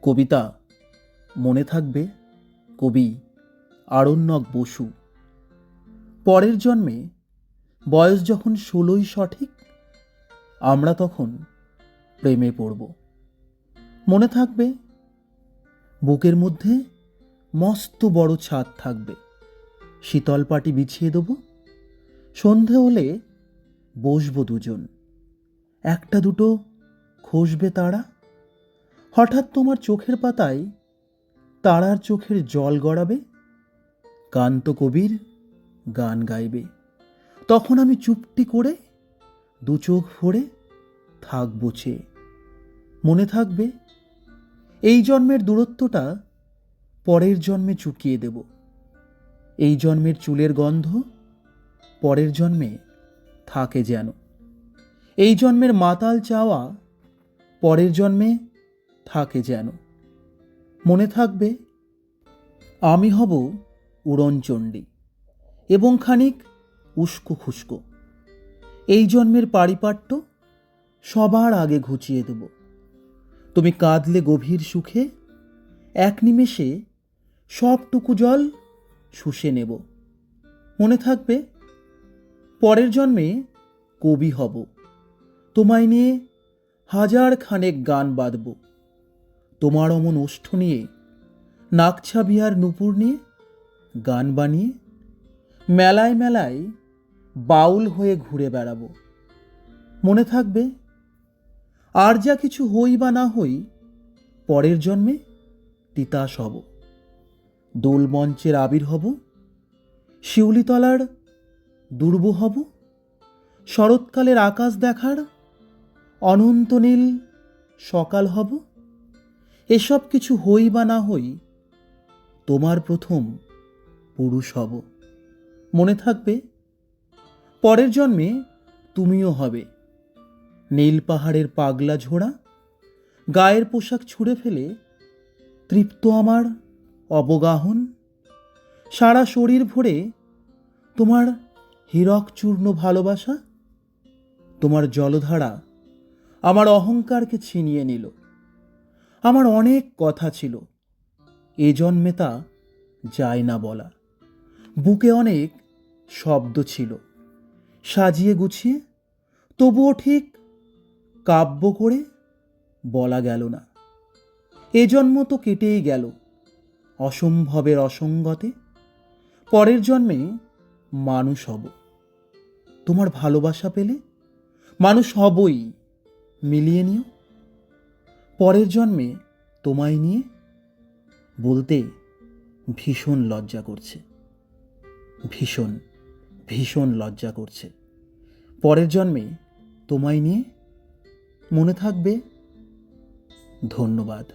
কবিতা মনে থাকবে, কবি আরণ্যক বসু। পরের জন্মে বয়স যখন 16ই সঠিক, আমরা তখন প্রেমে পড়ব। মনে থাকবে, বুকের মধ্যে মস্ত বড় ছাদ থাকবে, শীতল পাটি বিছিয়ে দেব, সন্ধে হলে বসবো দুজন, একটা দুটো খসবে তারা, হঠাৎ তোমার চোখের পাতায় তারার চোখের জল গড়াবে, কান্ত কবির গান গাইবে, তখন আমি চুপটি করে দু চোখ ভরে থাকবো চেয়ে। মনে থাকবে, এই জন্মের দূরত্বটা পরের জন্মে চুকিয়ে দেব, এই জন্মের চুলের গন্ধ পরের জন্মে থাকে যেন, এই জন্মের মাতাল চাওয়া পরের জন্মে থাকে যেন। মনে থাকবে, আমি হব উড়নচণ্ডী এবং খানিক উস্কো খুস্কো, এই জন্মের পারিপাট্য সবার আগে ঘুচিয়ে দেব, তুমি কাঁদলে গভীর সুখে এক নিমেষে সবটুকু জল শুষে নেব। মনে থাকবে, পরের জন্মে কবি হব, তোমায় নিয়ে হাজার খানেক গান বাঁধব, তোমার অমন ওষ্ঠ নিয়ে, নাকছা বিহার নুপুর নিয়ে গান বানিয়ে মেলায় মেলায় বাউল হয়ে ঘুরে বেড়াবো। মনে থাকবে, আর যা কিছু হই বা না হই, পরের জন্মে তিতাস হব, দোল মঞ্চের আবির হব, শিউলিতলার দুর্ব হব, শরৎকালের আকাশ দেখার অনন্ত নীল সকাল হব, এসব কিছু হই বা না হই, তোমার প্রথম পুরুষ হব। মনে থাকবে, পরের জন্মে তুমিও হবে নীল পাহাড়ের পাগলা ঝোড়া, গায়ের পোশাক ছুঁড়ে ফেলে তৃপ্ত আমার অবগাহন, সারা শরীর ভরে তোমার হীরক চূর্ণ ভালোবাসা, তোমার জলধারা আমার অহংকারকে ছিনিয়ে নিল। আমার অনেক কথা ছিল, এ জন্মে তা যায় না বলা, বুকে অনেক শব্দ ছিল, সাজিয়ে গুছিয়ে তবুও ঠিক কাব্য করে বলা গেল না। এ জন্ম তো কেটেই গেল অসম্ভবের অসঙ্গতে, পরের জন্মে মানুষ হব, তোমার ভালোবাসা পেলে মানুষ হবই, মিলিয়ে নিও। পরের জন্মে তোমায় নিয়ে বলতে ভীষণ লজ্জা করছে, ভীষণ ভীষণ লজ্জা করছে। পরের জন্মে তোমায় নিয়ে। মনে থাকবে। ধন্যবাদ।